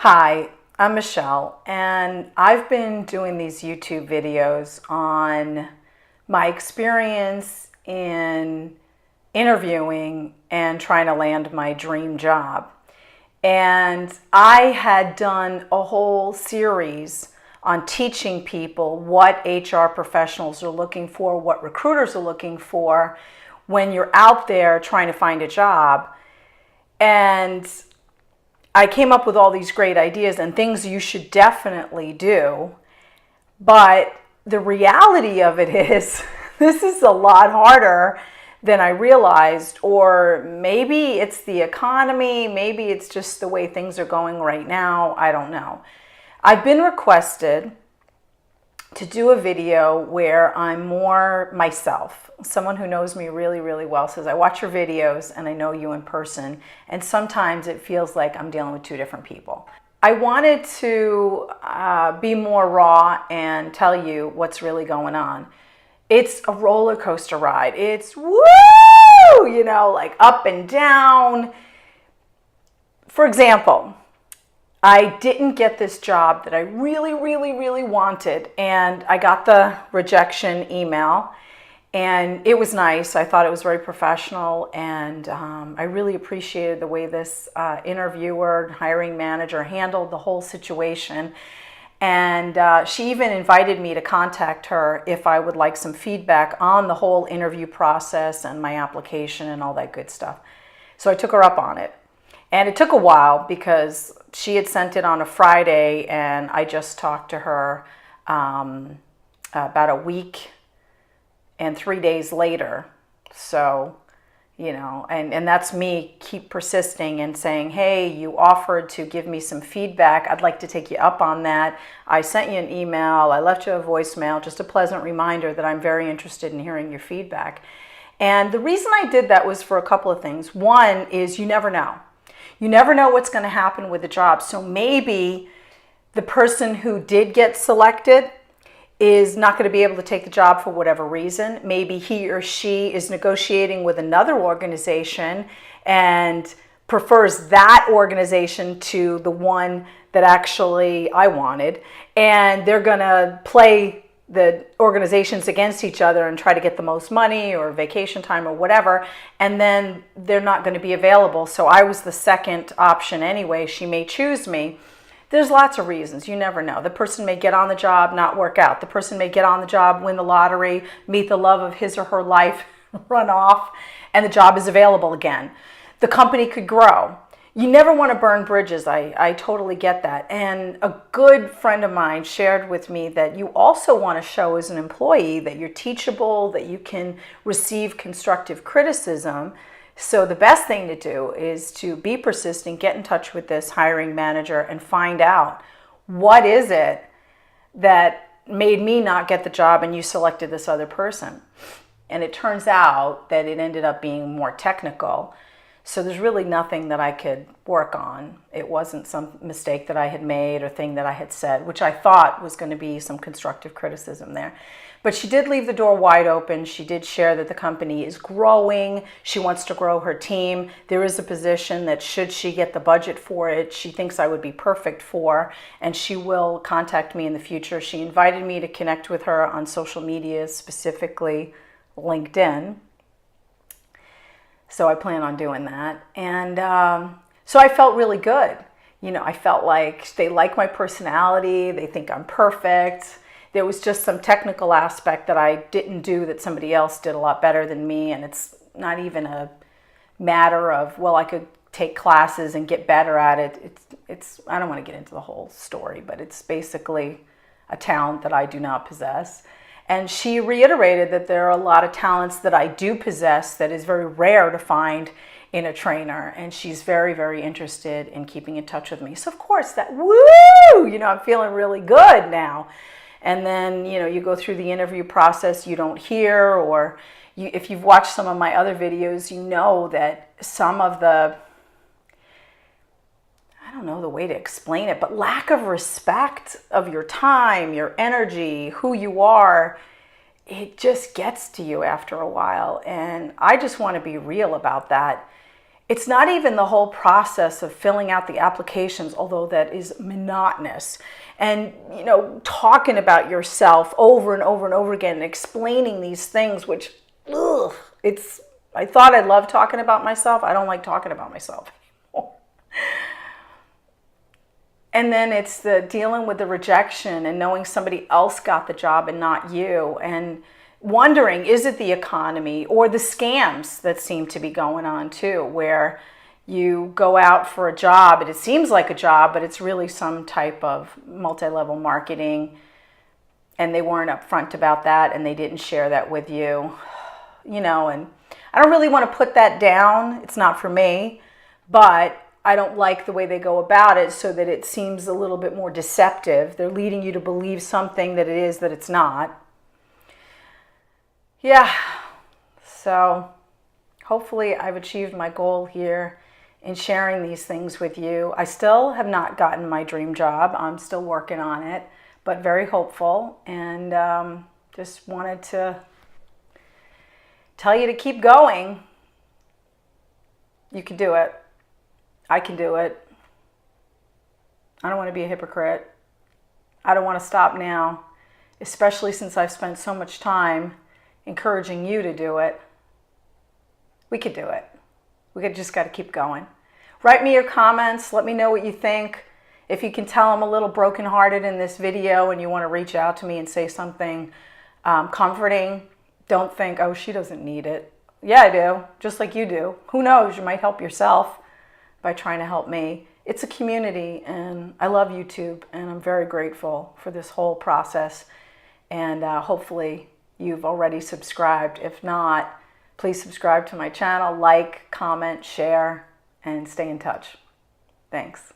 Hi, I'm Michelle, and I've been doing these YouTube videos on my experience in interviewing and trying to land my dream job. And I had done a whole series on teaching people what HR professionals are looking for, what recruiters are looking for when you're out there trying to find a job. And I came up with all these great ideas and things you should definitely do. But the reality of it is, this is a lot harder than I realized. Or maybe it's the economy, maybe it's just the way things are going right now. I don't know. I've been requested to do a video where I'm more myself. Someone who knows me really, really well says, I watch your videos and I know you in person, and sometimes it feels like I'm dealing with two different people. I wanted to be more raw and tell you what's really going on. It's a roller coaster ride. It's woo, like up and down. For example, I didn't get this job that I really, really, really wanted, and I got the rejection email, and it was nice. I thought it was very professional, and I really appreciated the way this interviewer, hiring manager handled the whole situation. And she even invited me to contact her if I would like some feedback on the whole interview process and my application and all that good stuff. So I took her up on it. And it took a while because she had sent it on a Friday, and I just talked to her about a week and 3 days later. So, and that's me keep persisting and saying, hey, you offered to give me some feedback. I'd like to take you up on that. I sent you an email. I left you a voicemail, just a pleasant reminder that I'm very interested in hearing your feedback. And the reason I did that was for a couple of things. One is you never know. You never know what's going to happen with the job. So maybe the person who did get selected is not going to be able to take the job for whatever reason. Maybe he or she is negotiating with another organization and prefers that organization to the one that actually I wanted. And they're going to play the organizations against each other and try to get the most money or vacation time or whatever, and then they're not going to be available. So I was the second option anyway. She may choose me. There's lots of reasons. You never know. The person may get on the job, not work out. The person may get on the job, win the lottery, meet the love of his or her life, run off, and the job is available again. The company could grow. You never want to burn bridges. I totally get that. And a good friend of mine shared with me that you also want to show as an employee that you're teachable, that you can receive constructive criticism. So the best thing to do is to be persistent, get in touch with this hiring manager and find out what is it that made me not get the job and you selected this other person. And it turns out that it ended up being more technical. So there's really nothing that I could work on. It wasn't some mistake that I had made or thing that I had said, which I thought was going to be some constructive criticism there. But she did leave the door wide open. She did share that the company is growing. She wants to grow her team. There is a position that should she get the budget for it, she thinks I would be perfect for, and she will contact me in the future. She invited me to connect with her on social media, specifically LinkedIn. So I plan on doing that. And so I felt really good. I felt like they like my personality. They think I'm perfect. There was just some technical aspect that I didn't do that somebody else did a lot better than me. And it's not even a matter of, well, I could take classes and get better at it. It's I don't want to get into the whole story, but it's basically a talent that I do not possess. And she reiterated that there are a lot of talents that I do possess that is very rare to find in a trainer. And she's very, very interested in keeping in touch with me. So of course that, woo, I'm feeling really good now. And then, you go through the interview process, you don't hear, or if you've watched some of my other videos, you know that some of the, I don't know the way to explain it, but lack of respect of your time, your energy, who you are, it just gets to you after a while. And I just want to be real about that. it's not even the whole process of filling out the applications, although that is monotonous. And, you know, talking about yourself over and over and over again and explaining these things, which, I thought I loved talking about myself. I don't like talking about myself anymore. And then it's the dealing with the rejection and knowing somebody else got the job and not you, and wondering, is it the economy or the scams that seem to be going on too, where you go out for a job and it seems like a job, but it's really some type of multi-level marketing, and they weren't upfront about that and they didn't share that with you, you know. And I don't really want to put that down. It's not for me, but I don't like the way they go about it, so that it seems a little bit more deceptive. They're leading you to believe something that it is that it's not. Yeah, so hopefully I've achieved my goal here in sharing these things with you. I still have not gotten my dream job. I'm still working on it, but very hopeful, and just wanted to tell you to keep going. You can do it. I can do it. I don't want to be a hypocrite. I don't want to stop now, especially since I've spent so much time encouraging you to do it. We could do it. Just got to keep going. Write me your comments. Let me know what you think. If you can tell I'm a little brokenhearted in this video and you want to reach out to me and say something comforting, don't think, oh, she doesn't need it. Yeah, I do, just like you do. Who knows? You might help yourself by trying to help me. It's a community, and I love YouTube, and I'm very grateful for this whole process. And hopefully you've already subscribed. If not, please subscribe to my channel, like, comment, share, and stay in touch. Thanks.